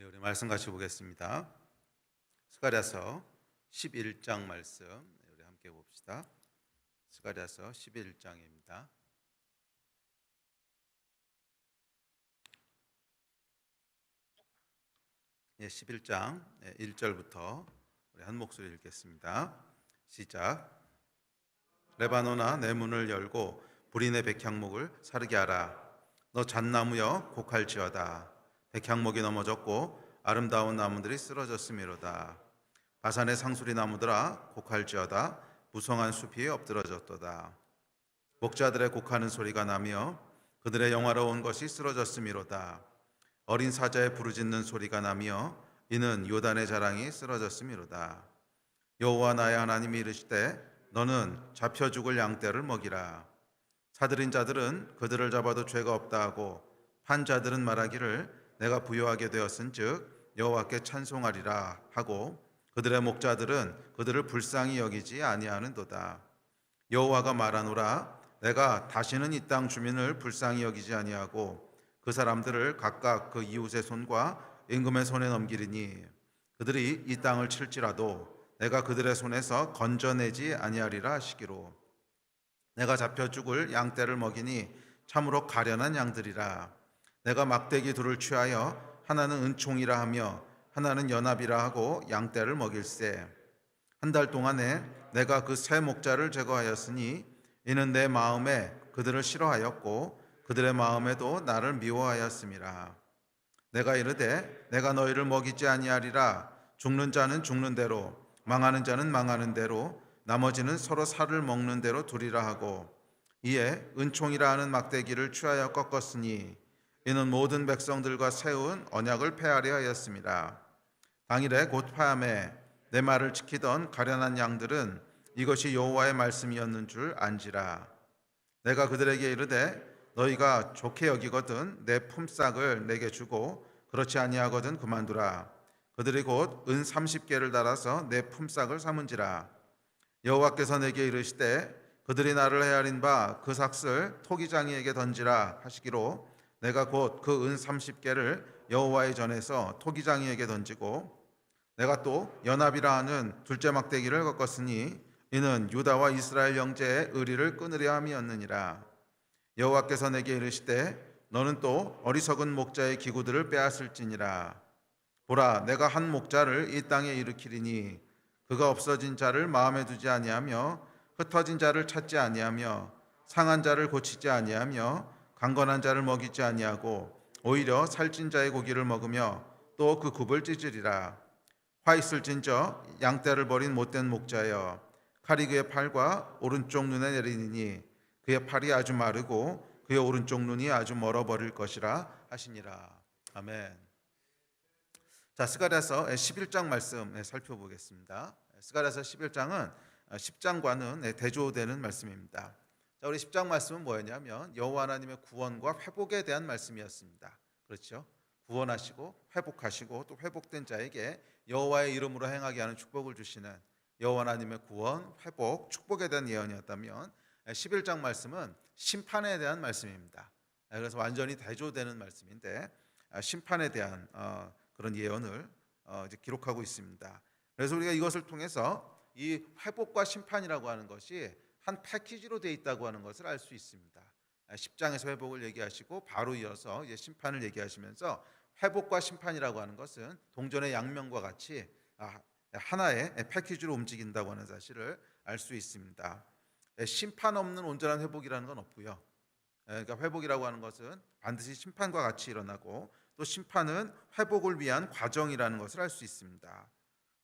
우리 말씀 같이 보겠습니다. 스가랴서 11장 말씀 우리 함께 봅시다. 스가랴서 11장입니다. 11장 1절부터 우리 한 목소리 읽겠습니다. 시작. 레바논아, 내 문을 열고 불이 내 백향목을 사르게 하라. 너 잣나무여 곡할지어다. 백향목이 넘어졌고 아름다운 나무들이 쓰러졌음이로다. 바산의 상수리 나무들아, 곡할지어다. 무성한 숲이 엎드러졌도다. 목자들의 곡하는 소리가 나며 그들의 영화로운 것이 쓰러졌음이로다. 어린 사자의 부르짖는 소리가 나며 이는 요단의 자랑이 쓰러졌음이로다. 여호와 나의 하나님이 이르시되 너는 잡혀 죽을 양떼를 먹이라. 사들인 자들은 그들을 잡아도 죄가 없다 하고 판 자들은 말하기를 내가 부요하게 되었은즉 여호와께 찬송하리라 하고 그들의 목자들은 그들을 불쌍히 여기지 아니하는도다. 여호와가 말하노라. 내가 다시는 이 땅 주민을 불쌍히 여기지 아니하고 그 사람들을 각각 그 이웃의 손과 임금의 손에 넘기리니 그들이 이 땅을 칠지라도 내가 그들의 손에서 건져내지 아니하리라 하시기로. 내가 잡혀 죽을 양떼를 먹이니 참으로 가련한 양들이라. 내가 막대기 둘을 취하여 하나는 은총이라 하며 하나는 연합이라 하고 양떼를 먹일세. 한 달 동안에 내가 그 세 목자를 제거하였으니 이는 내 마음에 그들을 싫어하였고 그들의 마음에도 나를 미워하였음이라. 내가 이르되 내가 너희를 먹이지 아니하리라. 죽는 자는 죽는 대로 망하는 자는 망하는 대로 나머지는 서로 살을 먹는 대로 두리라 하고 이에 은총이라 하는 막대기를 취하여 꺾었으니 이는 모든 백성들과 세운 언약을 폐하려 하였습니다. 당일에 곧 파암에 내 말을 지키던 가련한 양들은 이것이 여호와의 말씀이었는 줄 안지라. 내가 그들에게 이르되 너희가 좋게 여기거든 내 품삯을 내게 주고 그렇지 아니하거든 그만두라. 그들이 곧 은 30개를 달아서 내 품삯을 삼은지라. 여호와께서 내게 이르시되 그들이 나를 헤아린 바 그 삭슬 토기장이에게 던지라 하시기로 내가 곧 그 은 30개를 여호와의 전에서 토기장이에게 던지고 내가 또 연합이라 하는 둘째 막대기를 꺾었으니 이는 유다와 이스라엘 형제의 의리를 끊으려 함이었느니라. 여호와께서 내게 이르시되 너는 또 어리석은 목자의 기구들을 빼앗을지니라. 보라, 내가 한 목자를 이 땅에 일으키리니 그가 없어진 자를 마음에 두지 아니하며 흩어진 자를 찾지 아니하며 상한 자를 고치지 아니하며 강건한 자를 먹이지 아니하고 오히려 살찐 자의 고기를 먹으며 또 그 굽을 찢으리라. 화 있을진저 양떼를 버린 못된 목자여, 칼이 그의 팔과 오른쪽 눈에 내리니 그의 팔이 아주 마르고 그의 오른쪽 눈이 아주 멀어 버릴 것이라 하시니라. 아멘. 자, 스가랴서 11장 말씀 살펴보겠습니다. 스가랴서 11장은 10장과는 대조되는 말씀입니다. 자, 우리 10장 말씀은 뭐였냐면 여호와 하나님의 구원과 회복에 대한 말씀이었습니다. 그렇죠? 구원하시고 회복하시고 또 회복된 자에게 여호와의 이름으로 행하게 하는 축복을 주시는 여호와 하나님의 구원, 회복, 축복에 대한 예언이었다면 11장 말씀은 심판에 대한 말씀입니다. 그래서 완전히 대조되는 말씀인데 심판에 대한 그런 예언을 이제 기록하고 있습니다. 그래서 우리가 이것을 통해서 이 회복과 심판이라고 하는 것이 한 패키지로 되어 있다고 하는 것을 알 수 있습니다. 10장에서 회복을 얘기하시고 바로 이어서 이제 심판을 얘기하시면서 회복과 심판이라고 하는 것은 동전의 양면과 같이 하나의 패키지로 움직인다고 하는 사실을 알 수 있습니다. 심판 없는 온전한 회복이라는 건 없고요. 그러니까 회복이라고 하는 것은 반드시 심판과 같이 일어나고 또 심판은 회복을 위한 과정이라는 것을 알 수 있습니다.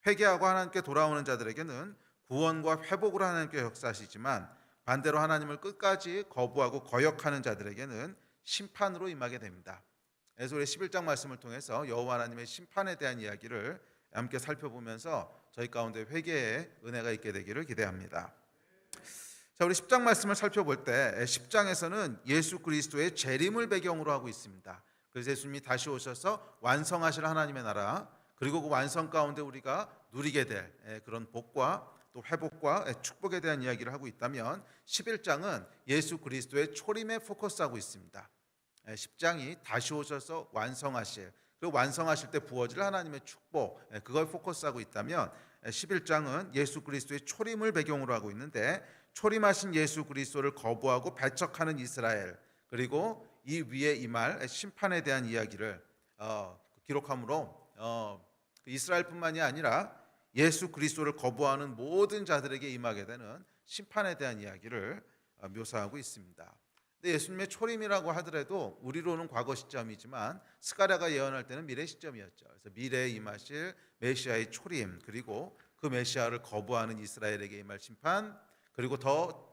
회개하고 하나님께 돌아오는 자들에게는 구원과 회복을 하나님께 역사하시지만 반대로 하나님을 끝까지 거부하고 거역하는 자들에게는 심판으로 임하게 됩니다. 그래서 우리 11장 말씀을 통해서 여호와 하나님의 심판에 대한 이야기를 함께 살펴보면서 저희 가운데 회개의 은혜가 있게 되기를 기대합니다. 자, 우리 10장 말씀을 살펴볼 때 10장에서는 예수 그리스도의 재림을 배경으로 하고 있습니다. 그래서 예수님이 다시 오셔서 완성하실 하나님의 나라, 그리고 그 완성 가운데 우리가 누리게 될 그런 복과 또 회복과 축복에 대한 이야기를 하고 있다면 11장은 예수 그리스도의 초림에 포커스하고 있습니다. 10장이 다시 오셔서 완성하실 그리고 완성하실 때 부어질 하나님의 축복, 그걸 포커스하고 있다면 11장은 예수 그리스도의 초림을 배경으로 하고 있는데, 초림하신 예수 그리스도를 거부하고 배척하는 이스라엘, 그리고 이 위에 임할 심판에 대한 이야기를 기록하므로 이스라엘뿐만이 아니라 예수 그리스도를 거부하는 모든 자들에게 임하게 되는 심판에 대한 이야기를 묘사하고 있습니다. 근데 예수님의 초림이라고 하더라도 우리로는 과거 시점이지만 스가랴가 예언할 때는 미래 시점이었죠. 그래서 미래에 임하실 메시아의 초림, 그리고 그 메시아를 거부하는 이스라엘에게 임할 심판, 그리고 더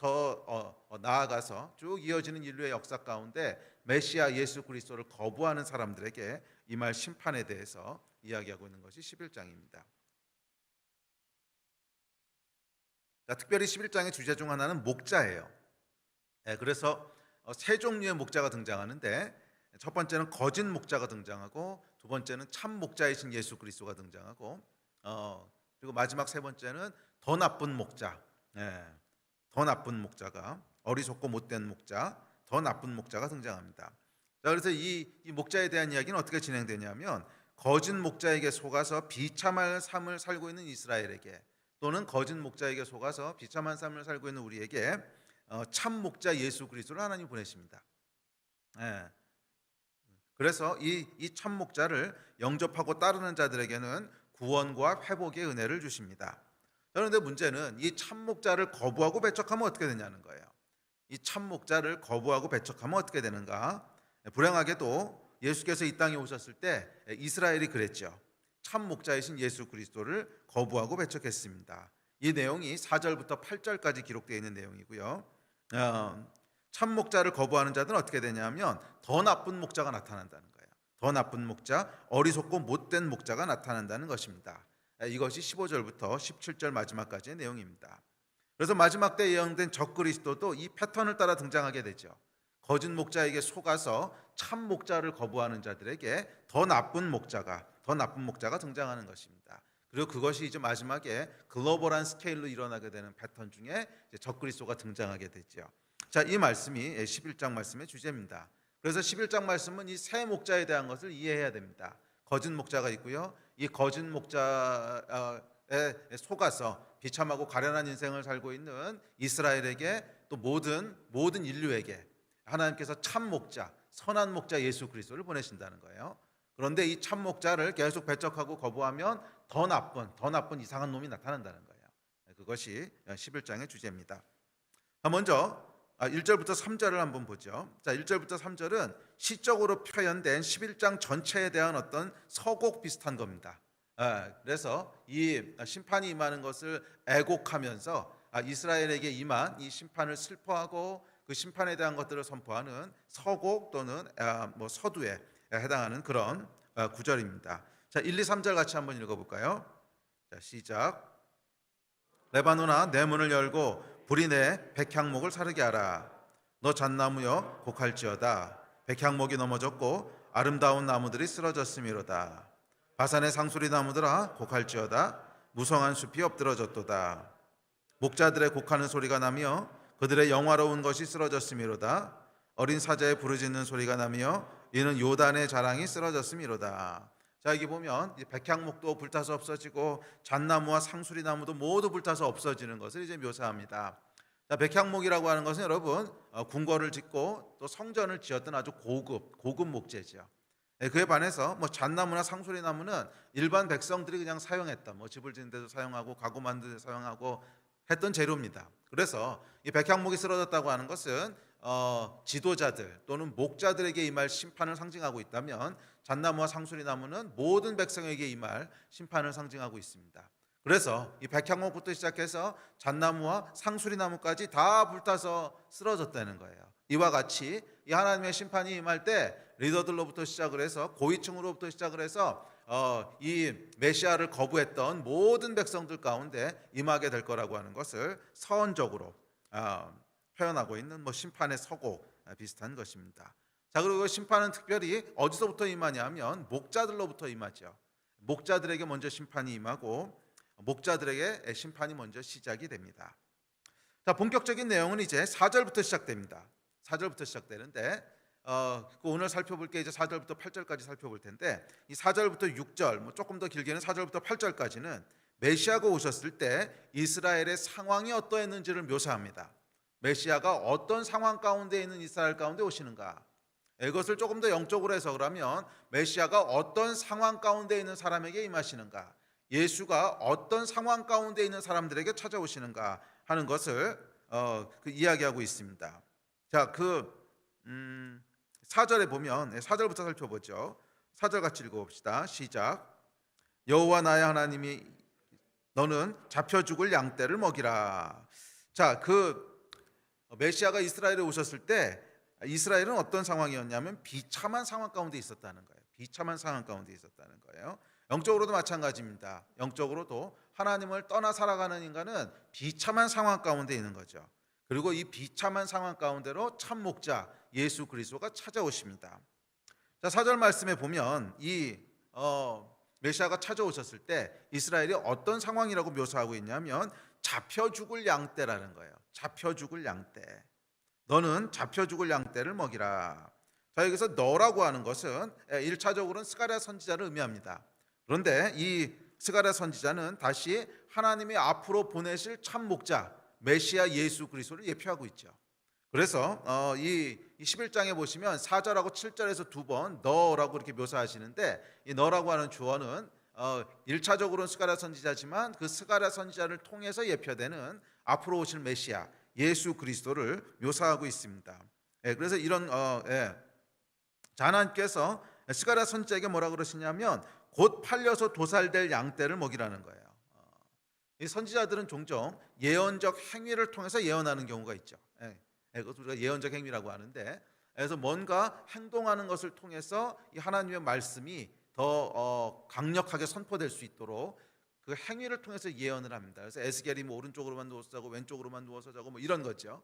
나아가서 쭉 이어지는 인류의 역사 가운데 메시아 예수 그리스도를 거부하는 사람들에게 임할 심판에 대해서 이야기하고 있는 것이 11장입니다. 특별히 11장의 주제 중 하나는 목자예요. 그래서 세 종류의 목자가 등장하는데, 첫 번째는 거짓 목자가 등장하고, 두 번째는 참 목자이신 예수 그리스도가 등장하고, 그리고 마지막 세 번째는 더 나쁜 목자, 더 나쁜 목자가, 어리석고 못된 목자, 더 나쁜 목자가 등장합니다. 자, 그래서 이 목자에 대한 이야기는 어떻게 진행되냐면, 거짓 목자에게 속아서 비참한 삶을 살고 있는 이스라엘에게, 또는 거짓 목자에게 속아서 비참한 삶을 살고 있는 우리에게 참 목자 예수 그리스도를 하나님 보내십니다. 그래서 이 참 목자를 영접하고 따르는 자들에게는 구원과 회복의 은혜를 주십니다. 그런데 문제는 이 참 목자를 거부하고 배척하면 어떻게 되냐는 거예요. 이 참 목자를 거부하고 배척하면 어떻게 되는가? 불행하게도 예수께서 이 땅에 오셨을 때 이스라엘이 그랬죠. 참 목자이신 예수 그리스도를 거부하고 배척했습니다. 이 내용이 4절부터 8절까지 기록되어 있는 내용이고요. 참 목자를 거부하는 자들은 어떻게 되냐면 더 나쁜 목자가 나타난다는 거예요. 더 나쁜 목자, 어리석고 못된 목자가 나타난다는 것입니다. 이것이 15절부터 17절 마지막까지의 내용입니다. 그래서 마지막 때 예언된 적그리스도도 이 패턴을 따라 등장하게 되죠. 거짓 목자에게 속아서 참 목자를 거부하는 자들에게 더 나쁜 목자가 등장하는 것입니다. 그리고 그것이 이제 마지막에 글로벌한 스케일로 일어나게 되는 패턴 중에 적그리스도가 등장하게 되죠. 자, 이 말씀이 11장 말씀의 주제입니다. 그래서 11장 말씀은 이 세 목자에 대한 것을 이해해야 됩니다. 거짓 목자가 있고요. 이 거짓 목자에 속아서 비참하고 가련한 인생을 살고 있는 이스라엘에게, 또 모든 인류에게 하나님께서 참 목자, 선한 목자 예수 그리스도를 보내신다는 거예요. 그런데 이 참 목자를 계속 배척하고 거부하면 더 나쁜 이상한 놈이 나타난다는 거예요. 그것이 11장의 주제입니다. 먼저 1절부터 3절을 한번 보죠. 자, 1절부터 3절은 시적으로 표현된 11장 전체에 대한 어떤 서곡 비슷한 겁니다. 그래서 이 심판이 임하는 것을 애곡하면서 이스라엘에게 임한 이 심판을 슬퍼하고 그 심판에 대한 것들을 선포하는 서곡 또는 서두에 해당하는 그런 구절입니다. 자, 1, 2, 3절 같이 한번 읽어볼까요? 자, 시작. 레바논아, 내 문을 열고 불이 내 백향목을 사르게 하라. 너 잣나무여 곡할지어다. 백향목이 넘어졌고 아름다운 나무들이 쓰러졌음이로다. 바산의 상수리 나무들아 곡할지어다. 무성한 숲이 엎드러졌도다. 목자들의 곡하는 소리가 나며 그들의 영화로운 것이 쓰러졌음이로다. 어린 사자의 부르짖는 소리가 나며 이는 요단의 자랑이 쓰러졌음이로다. 자, 여기 보면 백향목도 불타서 없어지고 잣나무와 상수리 나무도 모두 불타서 없어지는 것을 이제 묘사합니다. 자, 백향목이라고 하는 것은 여러분 궁궐을 짓고 또 성전을 지었던 아주 고급 목재죠. 그에 반해서 잣나무나 상수리 나무는 일반 백성들이 그냥 사용했던 집을 짓는 데도 사용하고 가구 만드는 데 사용하고 했던 재료입니다. 그래서 이 백향목이 쓰러졌다고 하는 것은 지도자들 또는 목자들에게 임할 심판을 상징하고 있다면, 잣나무와 상수리 나무는 모든 백성에게 임할 심판을 상징하고 있습니다. 그래서 이 백향목부터 시작해서 잣나무와 상수리 나무까지 다 불타서 쓰러졌다는 거예요. 이와 같이 이 하나님의 심판이 임할 때 리더들로부터 시작을 해서 고위층으로부터 시작을 해서 이 메시아를 거부했던 모든 백성들 가운데 임하게 될 거라고 하는 것을 서언적으로 표현하고 있는 심판의 서곡 비슷한 것입니다. 자, 그리고 심판은 특별히 어디서부터 임하냐면 목자들로부터 임하죠. 목자들에게 먼저 심판이 임하고 목자들에게 심판이 먼저 시작이 됩니다. 자, 본격적인 내용은 이제 4절부터 시작됩니다. 4절부터 시작되는데 오늘 살펴볼 게 이제 4절부터 8절까지 살펴볼 텐데, 이 4절부터 6절, 뭐 조금 더 길게는 4절부터 8절까지는 메시아가 오셨을 때 이스라엘의 상황이 어떠했는지를 묘사합니다. 메시아가 어떤 상황 가운데 있는 이스라엘 가운데 오시는가, 이것을 조금 더 영적으로 해석을 하면 메시아가 어떤 상황 가운데 있는 사람에게 임하시는가, 예수가 어떤 상황 가운데 있는 사람들에게 찾아오시는가 하는 것을 이야기하고 있습니다. 자, 4절에 보면 4절부터 살펴보죠. 4절 같이 읽어봅시다. 시작. 여호와 나의 하나님이 너는 잡혀 죽을 양떼를 먹이라. 자, 메시아가 이스라엘에 오셨을 때 이스라엘은 어떤 상황이었냐면 비참한 상황 가운데 있었다는 거예요. 비참한 상황 가운데 있었다는 거예요. 영적으로도 마찬가지입니다. 영적으로도 하나님을 떠나 살아가는 인간은 비참한 상황 가운데 있는 거죠. 그리고 이 비참한 상황 가운데로 참 목자 예수 그리스도가 찾아오십니다. 자, 4절 말씀에 보면 이 메시아가 찾아오셨을 때 이스라엘이 어떤 상황이라고 묘사하고 있냐면 잡혀 죽을 양떼라는 거예요. 잡혀 죽을 양떼. 너는 잡혀 죽을 양떼를 먹이라. 자, 여기서 너라고 하는 것은 1차적으로는 스가랴 선지자를 의미합니다. 그런데 이 스가랴 선지자는 다시 하나님이 앞으로 보내실 참 목자 메시아 예수 그리스도를 예표하고 있죠. 그래서 이 11장에 보시면 4절하고 7절에서 두 번 너라고 이렇게 묘사하시는데, 이 너라고 하는 주어는 1차적으로는 스가랴 선지자지만 그 스가랴 선지자를 통해서 예표되는 앞으로 오실 메시아 예수 그리스도를 묘사하고 있습니다. 그래서 이런 하나님께서 스가랴 선지자에게 뭐라 그러시냐면 곧 팔려서 도살될 양떼를 먹이라는 거예요. 이 선지자들은 종종 예언적 행위를 통해서 예언하는 경우가 있죠. 그것을 우리가 예언적 행위라고 하는데, 그래서 뭔가 행동하는 것을 통해서 이 하나님의 말씀이 더 강력하게 선포될 수 있도록 그 행위를 통해서 예언을 합니다. 그래서 에스겔이 뭐 오른쪽으로만 누워서 자고 왼쪽으로만 누워서 자고 뭐 이런 거죠.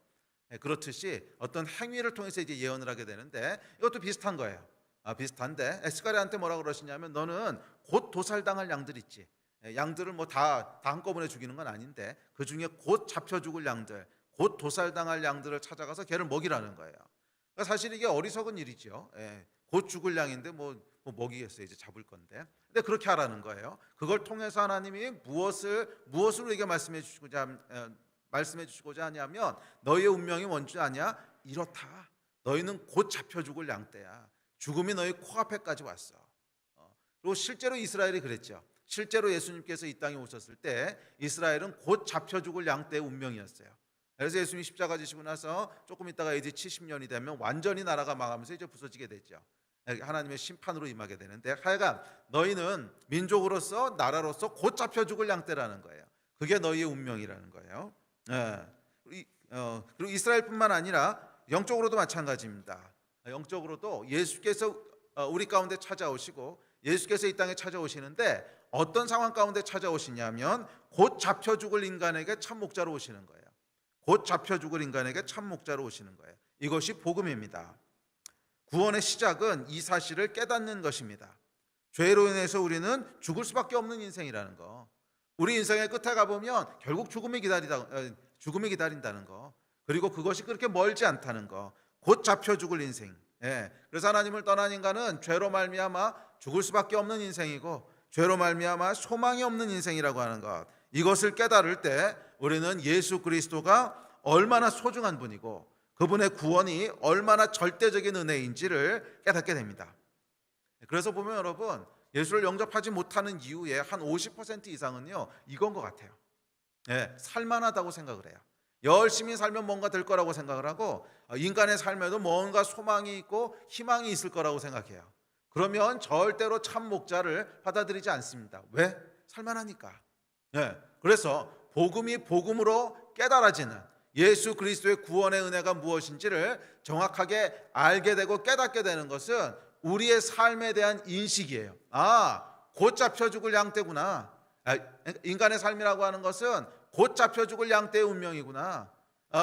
그렇듯이 어떤 행위를 통해서 이제 예언을 하게 되는데, 이것도 비슷한 거예요. 비슷한데 스가랴한테 뭐라 그러시냐면 너는 곧 도살당할 양들 있지. 양들을 뭐 다 한꺼번에 죽이는 건 아닌데 그 중에 곧 잡혀 죽을 양들, 곧 도살당할 양들을 찾아가서 걔를 먹이라는 거예요. 그러니까 사실 이게 어리석은 일이죠. 곧 죽을 양인데 뭐 먹이겠어요. 이제 잡을 건데. 근데 그렇게 하라는 거예요. 그걸 통해서 하나님이 무엇을 우리에게 말씀해 주시고자 하냐면 너희의 운명이 뭔지 아냐? 이렇다. 너희는 곧 잡혀 죽을 양떼야. 죽음이 너희 코앞에까지 왔어. 그리고 실제로 이스라엘이 그랬죠. 실제로 예수님께서 이 땅에 오셨을 때 이스라엘은 곧 잡혀 죽을 양떼의 운명이었어요. 그래서 예수님이 십자가 지시고 나서 조금 있다가 이제 70년이 되면 완전히 나라가 망하면서 이제 부서지게 되죠. 하나님의 심판으로 임하게 되는데, 하여간 너희는 민족으로서 나라로서 곧 잡혀 죽을 양떼라는 거예요. 그게 너희의 운명이라는 거예요. 그리고 이스라엘뿐만 아니라 영적으로도 마찬가지입니다. 영적으로도 예수께서 우리 가운데 찾아오시고 예수께서 이 땅에 찾아오시는데 어떤 상황 가운데 찾아오시냐면 곧 잡혀 죽을 인간에게 참 목자로 오시는 거예요. 곧 잡혀 죽을 인간에게 참 목자로 오시는 거예요. 이것이 복음입니다. 구원의 시작은 이 사실을 깨닫는 것입니다. 죄로 인해서 우리는 죽을 수밖에 없는 인생이라는 거. 우리 인생의 끝에 가보면 결국 죽음이 기다린다는 거. 그리고 그것이 그렇게 멀지 않다는 거. 곧 잡혀 죽을 인생. 그래서 하나님을 떠난 인간은 죄로 말미암아 죽을 수밖에 없는 인생이고 죄로 말미암아 소망이 없는 인생이라고 하는 것. 이것을 깨달을 때 우리는 예수 그리스도가 얼마나 소중한 분이고 그분의 구원이 얼마나 절대적인 은혜인지를 깨닫게 됩니다. 그래서 보면 여러분, 예수를 영접하지 못하는 이유의 한 50% 이상은요 이건 것 같아요. 살만하다고 생각을 해요. 열심히 살면 뭔가 될 거라고 생각을 하고 인간의 삶에도 뭔가 소망이 있고 희망이 있을 거라고 생각해요. 그러면 절대로 참 목자를 받아들이지 않습니다. 왜? 살만하니까. 그래서 복음이 복음으로 깨달아지는 예수 그리스도의 구원의 은혜가 무엇인지를 정확하게 알게 되고 깨닫게 되는 것은 우리의 삶에 대한 인식이에요. 곧 잡혀 죽을 양떼구나. 인간의 삶이라고 하는 것은 곧 잡혀 죽을 양떼의 운명이구나.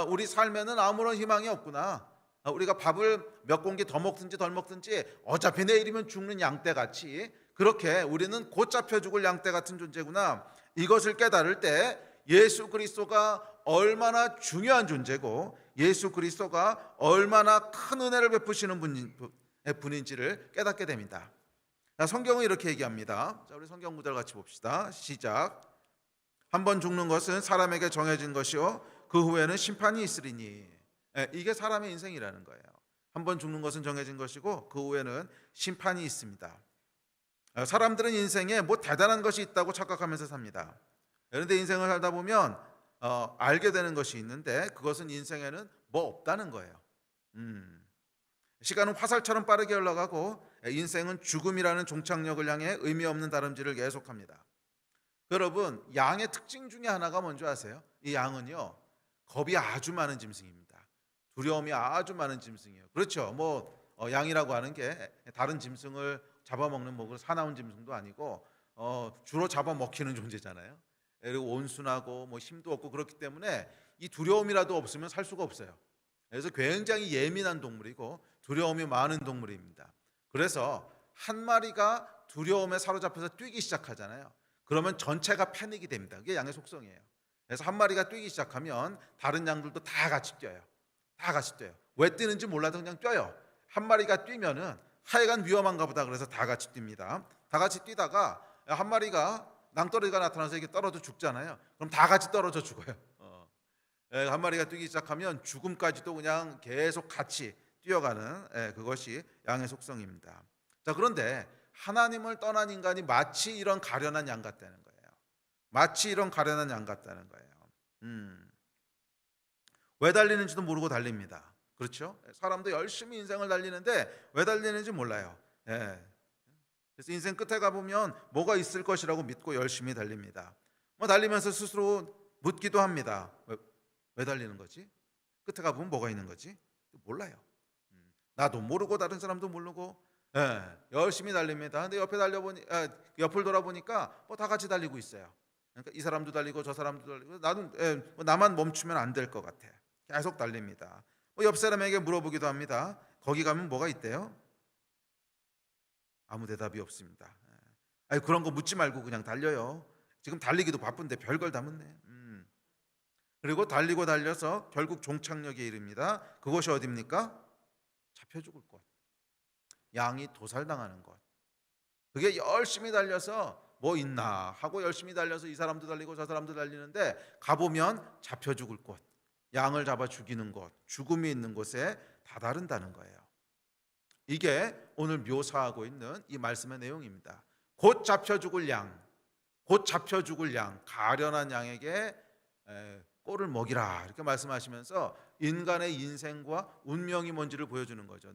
우리 삶에는 아무런 희망이 없구나. 우리가 밥을 몇 공기 더 먹든지 덜 먹든지 어차피 내일이면 죽는 양떼같이 그렇게 우리는 곧 잡혀 죽을 양떼 같은 존재구나. 이것을 깨달을 때 예수 그리스도가 얼마나 중요한 존재고 예수 그리스도가 얼마나 큰 은혜를 베푸시는 분인지를 깨닫게 됩니다. 성경은 이렇게 얘기합니다. 자, 우리 성경 구절 같이 봅시다. 시작. 한 번 죽는 것은 사람에게 정해진 것이요 그 후에는 심판이 있으리니. 이게 사람의 인생이라는 거예요. 한 번 죽는 것은 정해진 것이고 그 후에는 심판이 있습니다. 사람들은 인생에 뭐 대단한 것이 있다고 착각하면서 삽니다. 그런데 인생을 살다 보면 알게 되는 것이 있는데 그것은 인생에는 뭐 없다는 거예요. 시간은 화살처럼 빠르게 흘러가고 인생은 죽음이라는 종착역을 향해 의미 없는 다름질을 계속합니다. 여러분, 양의 특징 중에 하나가 뭔지 아세요? 이 양은요, 겁이 아주 많은 짐승입니다. 두려움이 아주 많은 짐승이에요. 그렇죠. 양이라고 하는 게 다른 짐승을 잡아먹는 사나운 짐승도 아니고 주로 잡아먹히는 존재잖아요. 그리고 온순하고 힘도 없고 그렇기 때문에 이 두려움이라도 없으면 살 수가 없어요. 그래서 굉장히 예민한 동물이고 두려움이 많은 동물입니다. 그래서 한 마리가 두려움에 사로잡혀서 뛰기 시작하잖아요. 그러면 전체가 패닉이 됩니다. 그게 양의 속성이에요. 그래서 한 마리가 뛰기 시작하면 다른 양들도 다 같이 뛰어요. 다 같이 뛰어요. 왜 뛰는지 몰라도 그냥 뛰어요. 한 마리가 뛰면은 하여간 위험한가 보다 그래서 다 같이 뜁니다. 다 같이 뛰다가 한 마리가 낭떠러지가 나타나서 이게 떨어져 죽잖아요. 그럼 다 같이 떨어져 죽어요. 한 마리가 뛰기 시작하면 죽음까지도 그냥 계속 같이 뛰어가는 그것이 양의 속성입니다. 자, 그런데 하나님을 떠난 인간이 마치 이런 가련한 양 같다는 거예요. 마치 이런 가련한 양 같다는 거예요. 왜 달리는지도 모르고 달립니다. 그렇죠? 사람도 열심히 인생을 달리는데 왜 달리는지 몰라요. 그래서 인생 끝에 가보면 뭐가 있을 것이라고 믿고 열심히 달립니다. 달리면서 스스로 묻기도 합니다. 왜 달리는 거지? 끝에 가보면 뭐가 있는 거지? 몰라요. 나도 모르고 다른 사람도 모르고 열심히 달립니다. 근데 옆을 돌아보니까 다 같이 달리고 있어요. 그러니까 이 사람도 달리고 저 사람도 달리고 나만 멈추면 안 될 것 같아. 계속 달립니다. 옆 사람에게 물어보기도 합니다. 거기 가면 뭐가 있대요? 아무 대답이 없습니다. 그런 거 묻지 말고 그냥 달려요. 지금 달리기도 바쁜데 별걸 다 묻네. 그리고 달리고 달려서 결국 종착역에 이릅니다. 그것이 어디입니까? 잡혀 죽을 곳. 양이 도살당하는 곳. 그게 열심히 달려서 뭐 있나 하고 열심히 달려서 이 사람도 달리고 저 사람도 달리는데 가보면 잡혀 죽을 곳, 양을 잡아 죽이는 곳, 죽음이 있는 곳에 다다른다는 거예요. 이게 오늘 묘사하고 있는 이 말씀의 내용입니다. 곧 잡혀 죽을 양, 곧 잡혀 죽을 양, 가련한 양에게 꼴을 먹이라 이렇게 말씀하시면서 인간의 인생과 운명이 뭔지를 보여주는 거죠.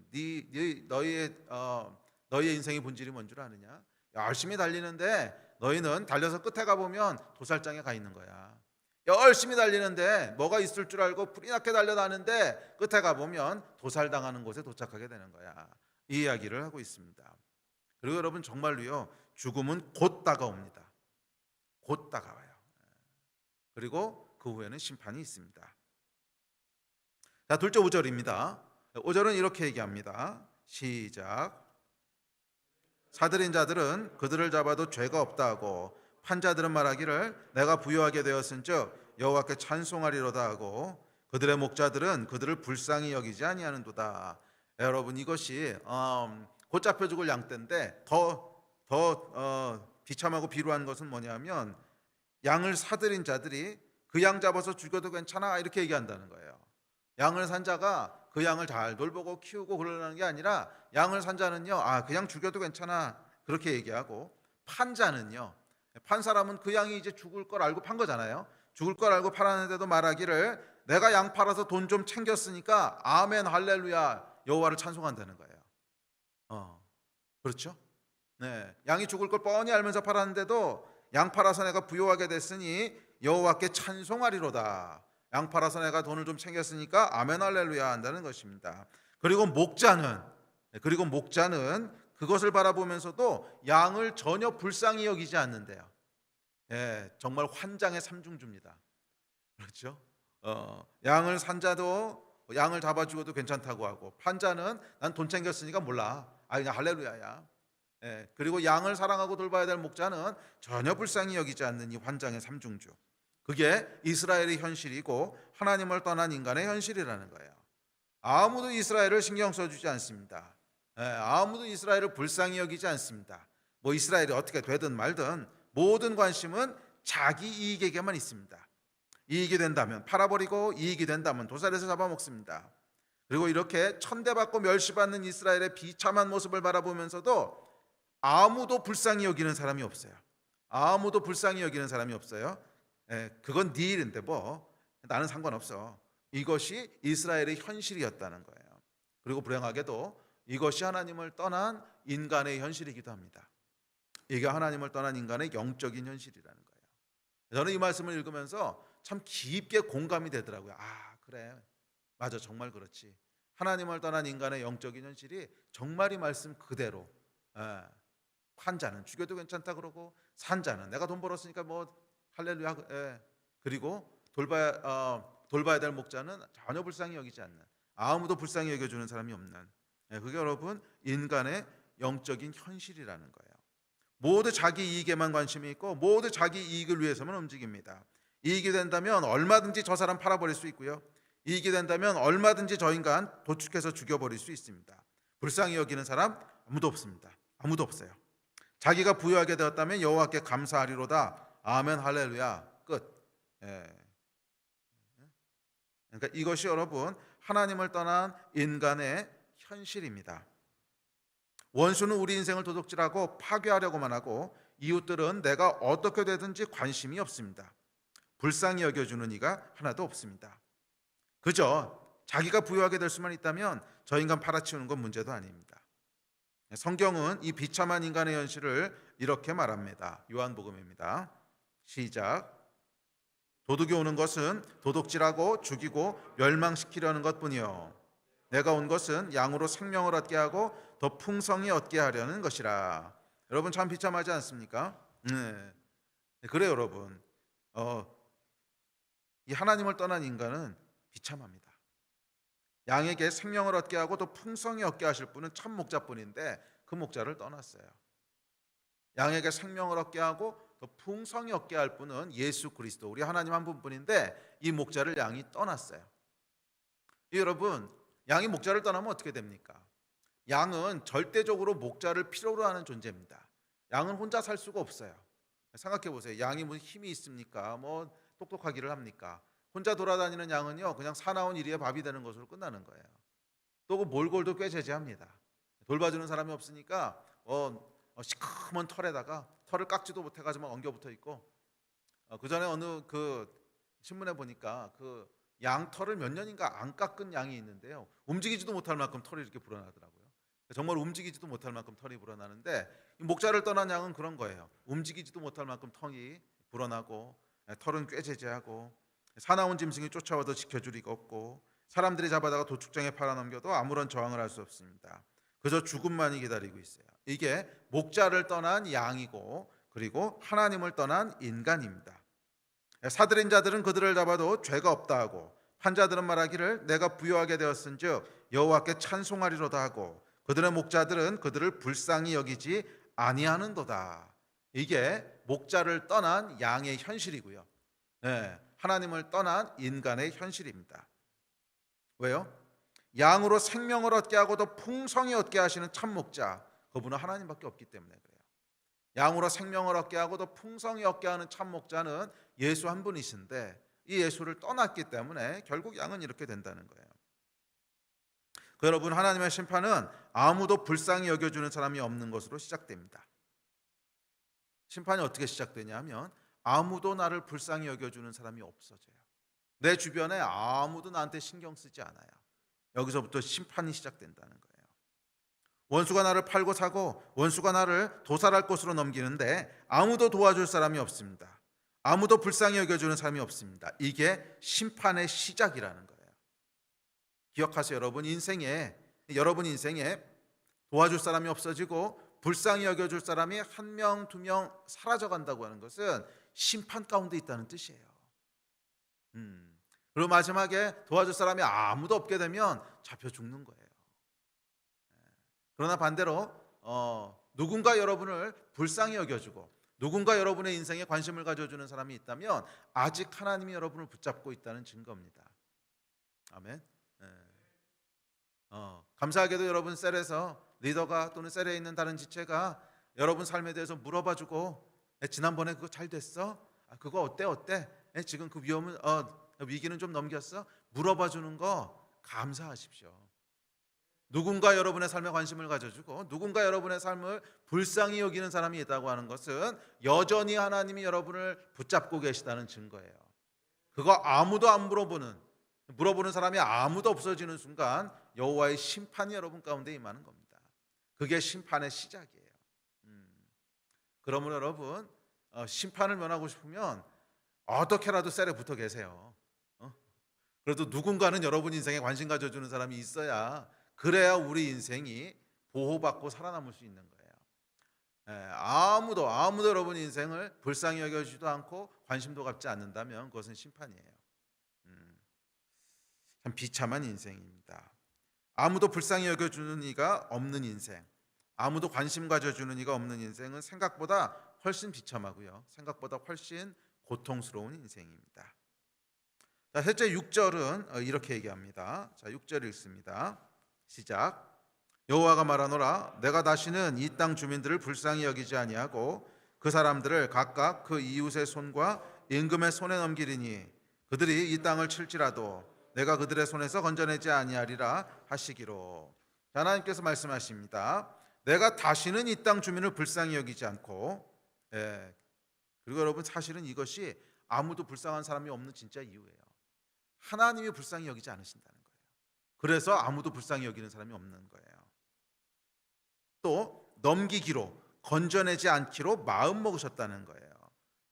너희의 인생의 본질이 뭔 줄 아느냐? 열심히 달리는데 너희는 달려서 끝에 가보면 도살장에 가 있는 거야. 열심히 달리는데 뭐가 있을 줄 알고 불이 나게 달려가는데 끝에 가보면 도살당하는 곳에 도착하게 되는 거야. 이 이야기를 하고 있습니다. 그리고 여러분 정말로요, 죽음은 곧 다가옵니다. 곧 다가와요. 그리고 그 후에는 심판이 있습니다. 자, 둘째 5절입니다. 5절은 이렇게 얘기합니다. 시작. 사들인 자들은 그들을 잡아도 죄가 없다 하고 판자들은 말하기를 내가 부요하게 되었은즉 여호와께 찬송하리로다 하고 그들의 목자들은 그들을 불쌍히 여기지 아니하는도다. 여러분, 이것이 곧 잡혀 죽을 양떼인데 더 비참하고 비루한 것은 뭐냐면 양을 사들인 자들이 그 양 잡아서 죽여도 괜찮아 이렇게 얘기한다는 거예요. 양을 산 자가 그 양을 잘 돌보고 키우고 그러는 게 아니라 양을 산 자는요, 그 양 죽여도 괜찮아 그렇게 얘기하고, 판 자는요, 판 사람은 그 양이 이제 죽을 걸 알고 판 거잖아요. 죽을 걸 알고 팔았는데도 말하기를 내가 양 팔아서 돈 좀 챙겼으니까 아멘 할렐루야 여호와를 찬송한다는 거예요. 그렇죠? 네, 양이 죽을 걸 뻔히 알면서 팔았는데도 양 팔아서 내가 부요하게 됐으니 여호와께 찬송하리로다. 양 팔아서 내가 돈을 좀 챙겼으니까 아멘 할렐루야 한다는 것입니다. 그리고 목자는 그것을 바라보면서도 양을 전혀 불쌍히 여기지 않는데요. 정말 환장의 삼중주입니다. 그렇죠? 양을 산 자도 양을 잡아 죽어도 괜찮다고 하고, 판자는 난 돈 챙겼으니까 몰라, 그냥 할렐루야야. 그리고 양을 사랑하고 돌봐야 될 목자는 전혀 불쌍히 여기지 않는 이 환장의 삼중주. 그게 이스라엘의 현실이고 하나님을 떠난 인간의 현실이라는 거예요. 아무도 이스라엘을 신경 써주지 않습니다. 아무도 이스라엘을 불쌍히 여기지 않습니다. 뭐 이스라엘이 어떻게 되든 말든 모든 관심은 자기 이익에게만 있습니다. 이익이 된다면 팔아버리고 이익이 된다면 도살해서 잡아먹습니다. 그리고 이렇게 천대받고 멸시받는 이스라엘의 비참한 모습을 바라보면서도 아무도 불쌍히 여기는 사람이 없어요. 아무도 불쌍히 여기는 사람이 없어요. 그건 네 일인데 뭐 나는 상관없어. 이것이 이스라엘의 현실이었다는 거예요. 그리고 불행하게도 이것이 하나님을 떠난 인간의 현실이기도 합니다. 이게 하나님을 떠난 인간의 영적인 현실이라는 거예요. 저는 이 말씀을 읽으면서 참 깊게 공감이 되더라고요. 아, 그래. 맞아. 정말 그렇지. 하나님을 떠난 인간의 영적인 현실이 정말 이 말씀 그대로. 환자는 죽여도 괜찮다 그러고, 산자는 내가 돈 벌었으니까 뭐 할렐루야. 그리고 돌봐야 될 목자는 전혀 불쌍히 여기지 않는, 아무도 불쌍히 여겨주는 사람이 없는, 그게 여러분 인간의 영적인 현실이라는 거예요. 모두 자기 이익에만 관심이 있고 모두 자기 이익을 위해서만 움직입니다. 이익이 된다면 얼마든지 저 사람 팔아버릴 수 있고요, 이익이 된다면 얼마든지 저 인간 도축해서 죽여버릴 수 있습니다. 불쌍히 여기는 사람 아무도 없습니다. 아무도 없어요. 자기가 부유하게 되었다면 여호와께 감사하리로다. 아멘 할렐루야. 끝. 그러니까 이것이 여러분 하나님을 떠난 인간의 현실입니다. 원수는 우리 인생을 도둑질하고 파괴하려고만 하고, 이웃들은 내가 어떻게 되든지 관심이 없습니다. 불쌍히 여겨주는 이가 하나도 없습니다. 그저 자기가 부유하게 될 수만 있다면 저 인간 팔아치우는 건 문제도 아닙니다. 성경은 이 비참한 인간의 현실을 이렇게 말합니다. 요한복음입니다. 시작. 도둑이 오는 것은 도둑질하고 죽이고 멸망시키려는 것뿐이요, 내가 온 것은 양으로 생명을 얻게 하고 더 풍성히 얻게 하려는 것이라. 여러분 참 비참하지 않습니까? 그래요 여러분. 이 하나님을 떠난 인간은 비참합니다. 양에게 생명을 얻게 하고 또 풍성히 얻게 하실 분은 참 목자뿐인데 그 목자를 떠났어요. 양에게 생명을 얻게 하고 또 풍성히 얻게 할 분은 예수 그리스도, 우리 하나님 한 분뿐인데 이 목자를 양이 떠났어요. 여러분, 양이 목자를 떠나면 어떻게 됩니까? 양은 절대적으로 목자를 필요로 하는 존재입니다. 양은 혼자 살 수가 없어요. 생각해 보세요. 양이 무슨 힘이 있습니까? 뭐 똑똑하기를 합니까? 혼자 돌아다니는 양은요 그냥 사나운 이리에 밥이 되는 것으로 끝나는 거예요. 또 그 몰골도 꽤 제재합니다. 돌봐주는 사람이 없으니까 시커먼 털에다가 털을 깎지도 못해가지고 엉겨 붙어 있고, 그 전에 어느 그 신문에 보니까 그 양 털을 몇 년인가 안 깎은 양이 있는데요, 움직이지도 못할 만큼 털이 이렇게 불어나더라고요. 정말 움직이지도 못할 만큼 털이 불어나는데, 이 목자를 떠난 양은 그런 거예요. 움직이지도 못할 만큼 털이 불어나고, 털은 꽤 제재하고, 사나운 짐승이 쫓아와도 지켜줄 리가 없고, 사람들이 잡아다가 도축장에 팔아넘겨도 아무런 저항을 할 수 없습니다. 그저 죽음만이 기다리고 있어요. 이게 목자를 떠난 양이고, 그리고 하나님을 떠난 인간입니다. 사들인 자들은 그들을 잡아도 죄가 없다 하고, 판자들은 말하기를 내가 부유하게 되었은즉 여호와께 찬송하리로다 하고, 그들의 목자들은 그들을 불쌍히 여기지 아니하는도다. 이게 목자를 떠난 양의 현실이고요, 하나님을 떠난 인간의 현실입니다. 왜요? 양으로 생명을 얻게 하고 더 풍성히 얻게 하시는 참 목자, 그분은 하나님밖에 없기 때문에 그래요. 양으로 생명을 얻게 하고 더 풍성히 얻게 하는 참 목자는 예수 한 분이신데, 이 예수를 떠났기 때문에 결국 양은 이렇게 된다는 거예요. 여러분, 하나님의 심판은 아무도 불쌍히 여겨주는 사람이 없는 것으로 시작됩니다. 심판이 어떻게 시작되냐 하면 아무도 나를 불쌍히 여겨주는 사람이 없어져요. 내 주변에 아무도 나한테 신경 쓰지 않아요. 여기서부터 심판이 시작된다는 거예요. 원수가 나를 팔고 사고 원수가 나를 도살할 곳으로 넘기는데 아무도 도와줄 사람이 없습니다. 아무도 불쌍히 여겨주는 사람이 없습니다. 이게 심판의 시작이라는 거예요. 기억하세요. 여러분 인생에 도와줄 사람이 없어지고 불쌍히 여겨줄 사람이 한 명, 두 명 사라져 간다고 하는 것은 심판 가운데 있다는 뜻이에요. 그리고 마지막에 도와줄 사람이 아무도 없게 되면 잡혀 죽는 거예요. 그러나 반대로 누군가 여러분을 불쌍히 여겨주고 누군가 여러분의 인생에 관심을 가져주는 사람이 있다면 아직 하나님이 여러분을 붙잡고 있다는 증거입니다. 아멘. 예. 감사하게도 여러분 셀에서 리더가 또는 셀에 있는 다른 지체가 여러분 삶에 대해서 물어봐주고, 지난번에 그거 잘 됐어? 그거 어때? 지금 그 위기는 좀 넘겼어? 물어봐주는 거 감사하십시오. 누군가 여러분의 삶에 관심을 가져주고 누군가 여러분의 삶을 불쌍히 여기는 사람이 있다고 하는 것은 여전히 하나님이 여러분을 붙잡고 계시다는 증거예요. 그거 아무도 안 물어보는 사람이 아무도 없어지는 순간 여호와의 심판이 여러분 가운데 임하는 겁니다. 그게 심판의 시작이에요. 그러므로 여러분, 심판을 면하고 싶으면 어떻게라도 셀에 붙어 계세요. 그래도 누군가는 여러분 인생에 관심 가져주는 사람이 있어야, 그래야 우리 인생이 보호받고 살아남을 수 있는 거예요. 아무도 여러분 인생을 불쌍히 여겨주지도 않고 관심도 갖지 않는다면 그것은 심판이에요. 참 비참한 인생입니다. 아무도 불쌍히 여겨주는 이가 없는 인생, 아무도 관심 가져주는 이가 없는 인생은 생각보다 훨씬 비참하고요, 생각보다 훨씬 고통스러운 인생입니다. 자, 셋째 6절은 이렇게 얘기합니다. 자, 6절 읽습니다. 시작. 여호와가 말하노라, 내가 다시는 이 땅 주민들을 불쌍히 여기지 아니하고 그 사람들을 각각 그 이웃의 손과 임금의 손에 넘기리니 그들이 이 땅을 칠지라도 내가 그들의 손에서 건져내지 아니하리라 하시기로. 하나님께서 말씀하십니다. 내가 다시는 이 땅 주민을 불쌍히 여기지 않고, 그리고 여러분 사실은 이것이 아무도 불쌍한 사람이 없는 진짜 이유예요. 하나님이 불쌍히 여기지 않으신다는 거예요. 그래서 아무도 불쌍히 여기는 사람이 없는 거예요. 또 넘기기로, 건져내지 않기로 마음 먹으셨다는 거예요.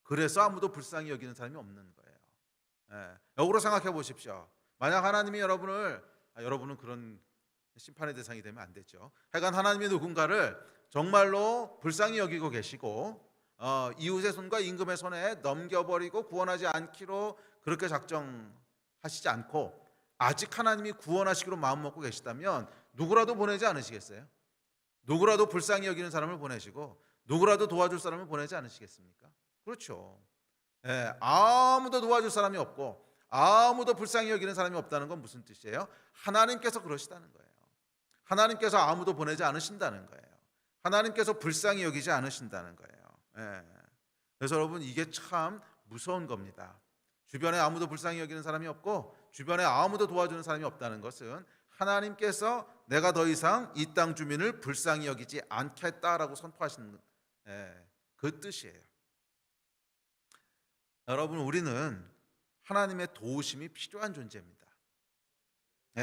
그래서 아무도 불쌍히 여기는 사람이 없는 거예요. 역으로 생각해 보십시오. 만약 하나님이 여러분은 그런 심판의 대상이 되면 안 되죠. 하여간 하나님이 누군가를 정말로 불쌍히 여기고 계시고 이웃의 손과 임금의 손에 넘겨버리고 구원하지 않기로 그렇게 작정하시지 않고 아직 하나님이 구원하시기로 마음먹고 계시다면 누구라도 보내지 않으시겠어요? 누구라도 불쌍히 여기는 사람을 보내시고 누구라도 도와줄 사람을 보내지 않으시겠습니까? 그렇죠. 아무도 도와줄 사람이 없고 아무도 불쌍히 여기는 사람이 없다는 건 무슨 뜻이에요? 하나님께서 그러시다는 거예요. 하나님께서 아무도 보내지 않으신다는 거예요. 하나님께서 불쌍히 여기지 않으신다는 거예요. 그래서 여러분, 이게 참 무서운 겁니다. 주변에 아무도 불쌍히 여기는 사람이 없고 주변에 아무도 도와주는 사람이 없다는 것은 하나님께서 내가 더 이상 이 땅 주민을 불쌍히 여기지 않겠다라고 선포하시는 그 뜻이에요. 여러분, 우리는 하나님의 도우심이 필요한 존재입니다.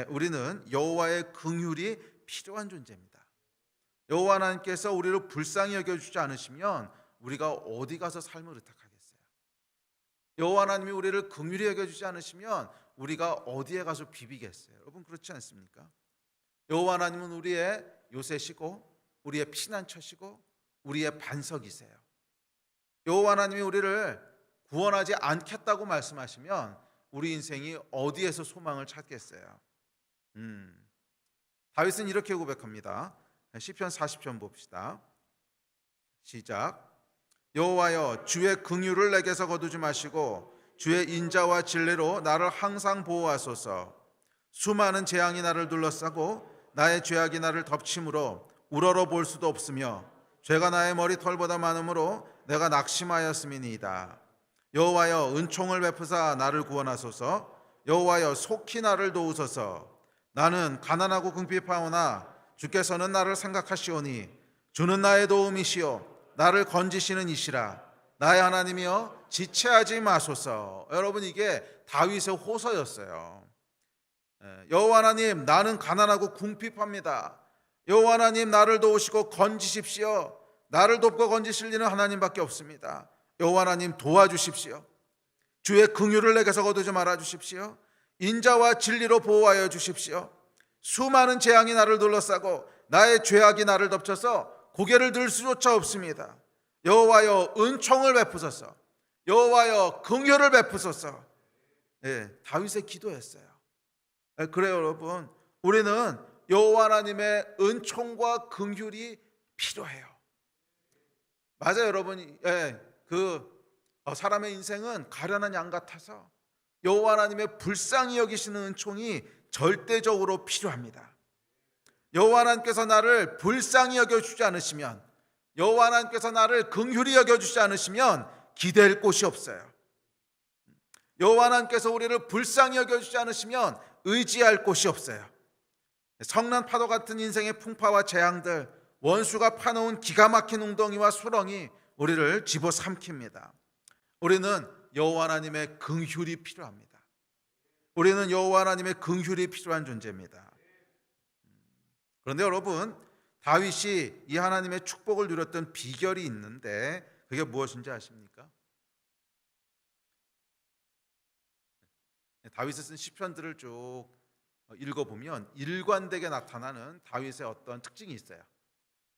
우리는 여호와의 긍휼이 필요한 존재입니다. 여호와 하나님께서 우리를 불쌍히 여겨주지 않으시면 우리가 어디 가서 삶을 의탁하겠어요? 여호와 하나님이 우리를 긍휼히 여겨주지 않으시면 우리가 어디에 가서 비비겠어요? 여러분, 그렇지 않습니까? 여호와 하나님은 우리의 요새시고 우리의 피난처시고 우리의 반석이세요. 여호와 하나님이 우리를 구원하지 않겠다고 말씀하시면 우리 인생이 어디에서 소망을 찾겠어요? 다윗은 이렇게 고백합니다. 시편 40편 봅시다. 시작. 여호와여, 주의 긍휼을 내게서 거두지 마시고 주의 인자와 진리로 나를 항상 보호하소서. 수많은 재앙이 나를 둘러싸고 나의 죄악이 나를 덮침으로 우러러 볼 수도 없으며 죄가 나의 머리털보다 많으므로 내가 낙심하였음이니이다. 여호와여, 은총을 베푸사 나를 구원하소서. 여호와여, 속히 나를 도우소서. 나는 가난하고 궁핍하오나 주께서는 나를 생각하시오니 주는 나의 도움이시오 나를 건지시는 이시라. 나의 하나님이여, 지체하지 마소서. 여러분, 이게 다윗의 호소였어요. 여호와 하나님, 나는 가난하고 궁핍합니다. 여호와 하나님, 나를 도우시고 건지십시오. 나를 돕고 건지실 이는 하나님밖에 없습니다. 여호와 하나님, 도와주십시오. 주의 긍휼을 내게서 거두지 말아 주십시오. 인자와 진리로 보호하여 주십시오. 수많은 재앙이 나를 둘러싸고 나의 죄악이 나를 덮쳐서 고개를 들 수조차 없습니다. 여호와여, 은총을 베푸소서. 여호와여, 긍휼을 베푸소서. 다윗의 기도였어요. 그래요, 여러분, 우리는 여호와 하나님의 은총과 긍휼이 필요해요. 맞아요, 여러분. 사람의 인생은 가련한 양 같아서 여호와 하나님의 불쌍히 여기시는 은총이 절대적으로 필요합니다. 여호와 하나님께서 나를 불쌍히 여겨주지 않으시면, 여호와 하나님께서 나를 긍휼히 여겨주지 않으시면 기댈 곳이 없어요. 여호와 하나님께서 우리를 불쌍히 여겨주지 않으시면 의지할 곳이 없어요. 성난 파도 같은 인생의 풍파와 재앙들, 원수가 파놓은 기가 막힌 웅덩이와 수렁이 우리를 집어삼킵니다. 우리는 여호와 하나님의 긍휼이 필요합니다. 우리는 여호와 하나님의 긍휼이 필요한 존재입니다. 그런데 여러분, 다윗이 이 하나님의 축복을 누렸던 비결이 있는데 그게 무엇인지 아십니까? 다윗이 쓴 시편들을 쭉 읽어보면 일관되게 나타나는 다윗의 어떤 특징이 있어요.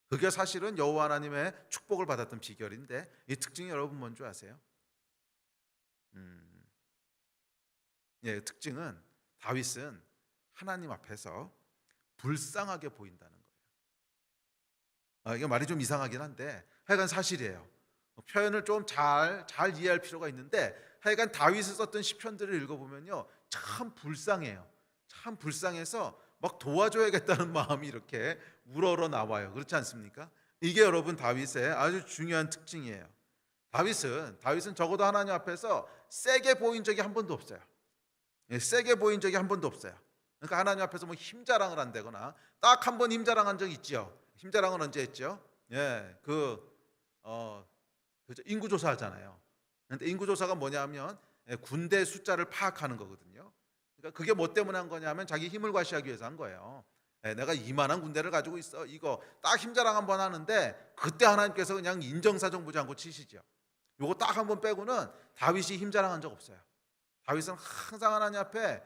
그게 사실은 여호와 하나님의 축복을 받았던 비결인데, 이 특징이 여러분 뭔지 아세요? 특징은 다윗은 하나님 앞에서 불쌍하게 보인다는 거예요. 이게 말이 좀 이상하긴 한데 하여간 사실이에요. 표현을 좀 잘 이해할 필요가 있는데, 하여간 다윗이 썼던 시편들을 읽어보면요, 참 불쌍해요. 참 불쌍해서 막 도와줘야겠다는 마음이 이렇게 우러러 나와요. 그렇지 않습니까? 이게 여러분 다윗의 아주 중요한 특징이에요. 다윗은 적어도 하나님 앞에서 세게 보인 적이 한 번도 없어요. 세게 보인 적이 한 번도 없어요. 그러니까 하나님 앞에서 뭐 힘자랑을 한다거나, 딱 한 번 힘자랑한 적 있죠. 힘자랑은 언제 했죠? 인구조사 하잖아요. 근데 인구조사가 뭐냐면 군대 숫자를 파악하는 거거든요. 그러니까 그게 뭐 때문에 한 거냐면 자기 힘을 과시하기 위해서 한 거예요. 내가 이만한 군대를 가지고 있어. 이거 딱 힘자랑 한번 하는데, 그때 하나님께서 그냥 인정사정 보지 않고 치시죠. 요거 딱 한 번 빼고는 다윗이 힘자랑한 적 없어요. 다윗은 항상 하나님 앞에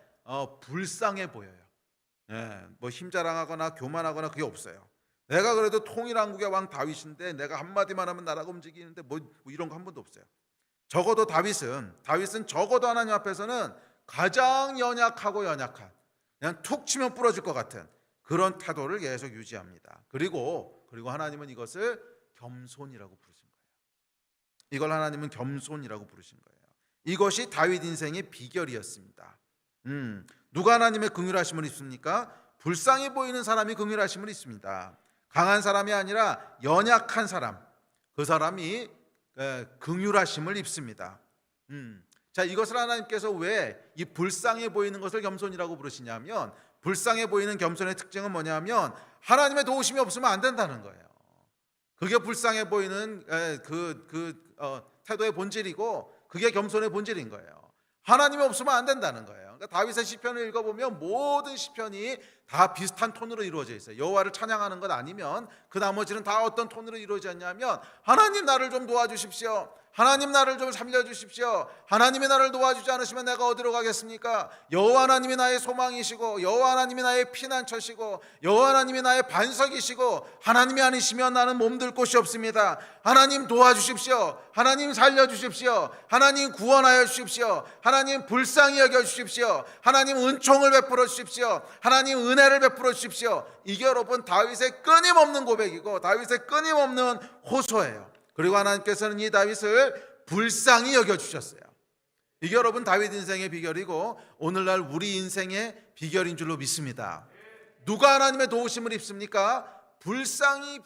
불쌍해 보여요. 뭐 힘자랑하거나 교만하거나 그게 없어요. 내가 그래도 통일왕국의 왕 다윗인데 내가 한마디만 하면 나라가 움직이는데 뭐 이런 거 한 번도 없어요. 적어도 다윗은 적어도 하나님 앞에서는 가장 연약하고 연약한, 그냥 툭 치면 부러질 것 같은 그런 태도를 계속 유지합니다. 그리고 하나님은 이것을 겸손이라고 부르신 거예요. 이걸 하나님은 겸손이라고 부르신 거예요. 이것이 다윗 인생의 비결이었습니다. 누가 하나님의 긍휼하심을 입습니까? 불쌍히 보이는 사람이 긍휼하심을 입습니다. 강한 사람이 아니라 연약한 사람, 그 사람이 긍휼하심을 입습니다. 자, 이것을 하나님께서 왜 이 불쌍해 보이는 것을 겸손이라고 부르시냐면, 불쌍해 보이는 겸손의 특징은 뭐냐면 하나님의 도우심이 없으면 안 된다는 거예요. 그게 불쌍해 보이는 태도의 본질이고, 그게 겸손의 본질인 거예요. 하나님이 없으면 안 된다는 거예요. 그러니까 다윗의 시편을 읽어보면 모든 시편이 다 비슷한 톤으로 이루어져 있어요. 여호와를 찬양하는 것 아니면 그 나머지는 다 어떤 톤으로 이루어졌냐면, 하나님 나를 좀 도와주십시오. 하나님 나를 좀 살려주십시오. 하나님이 나를 도와주지 않으시면 내가 어디로 가겠습니까? 여호와 하나님이 나의 소망이시고, 여호와 하나님이 나의 피난처시고, 여호와 하나님이 나의 반석이시고, 하나님이 아니시면 나는 몸둘 곳이 없습니다. 하나님 도와주십시오. 하나님 살려주십시오. 하나님 구원하여 주십시오. 하나님 불쌍히 여겨주십시오. 하나님 은총을 베풀어 주십시오. 하나님 은혜를 베풀어 주십시오. 이게 여러분 다윗의 끊임없는 고백이고 다윗의 끊임없는 호소예요. 그리고 하나님께서는 이 다윗을 불쌍히 여겨주셨어요. 이게 여러분 다윗 인생의 비결이고 오늘날 우리 인생의 비결인 줄로 믿습니다. 누가 하나님의 도우심을 입습니까? 불쌍해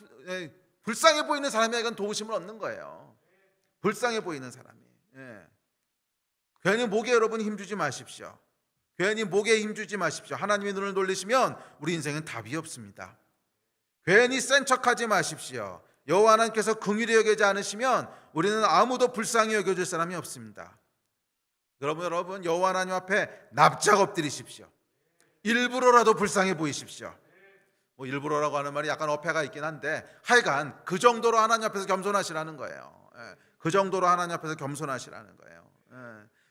보이는 사람에게는 도우심을 얻는 거예요. 불쌍해 보이는 사람이. 괜히 목에 여러분 힘주지 마십시오. 괜히 목에 힘주지 마십시오. 하나님의 눈을 돌리시면 우리 인생은 답이 없습니다. 괜히 센 척하지 마십시오. 여호와 하나님께서 긍휼히 여기지 않으시면 우리는 아무도 불쌍히 여겨줄 사람이 없습니다. 여러분 여호와 하나님 앞에 납작 엎드리십시오. 일부러라도 불쌍해 보이십시오. 뭐 일부러라고 하는 말이 약간 어폐가 있긴 한데, 하여간 그 정도로 하나님 앞에서 겸손하시라는 거예요. 그 정도로 하나님 앞에서 겸손하시라는 거예요.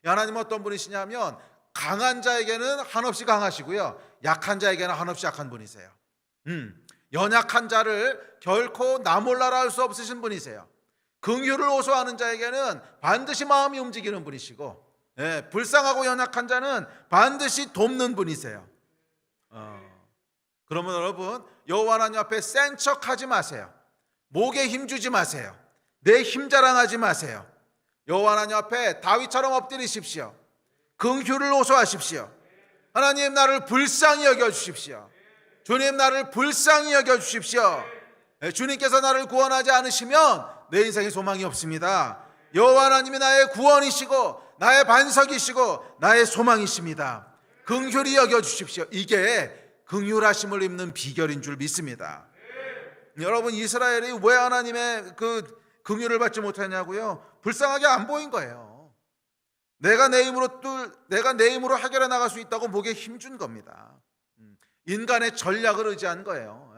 하나님은 어떤 분이시냐면 강한 자에게는 한없이 강하시고요, 약한 자에게는 한없이 약한 분이세요. 연약한 자를 결코 나 몰라라 할 수 없으신 분이세요. 긍휼을 호소하는 자에게는 반드시 마음이 움직이는 분이시고, 불쌍하고 연약한 자는 반드시 돕는 분이세요. 그러면 여러분 여호와 하나님 앞에 센 척하지 마세요. 목에 힘주지 마세요. 내 힘 자랑하지 마세요. 여호와 하나님 앞에 다윗처럼 엎드리십시오. 긍휼을 호소하십시오. 하나님, 나를 불쌍히 여겨주십시오. 주님, 나를 불쌍히 여겨주십시오. 주님께서 나를 구원하지 않으시면 내 인생에 소망이 없습니다. 여호와 하나님이 나의 구원이시고 나의 반석이시고 나의 소망이십니다. 긍휼히 여겨주십시오. 이게 긍휼하심을 입는 비결인 줄 믿습니다. 여러분, 이스라엘이 왜 하나님의 그 긍휼을 받지 못하냐고요? 불쌍하게 안 보인 거예요. 내가 내 힘으로 해결해 나갈 수 있다고 목에 힘준 겁니다. 인간의 전략을 의지한 거예요.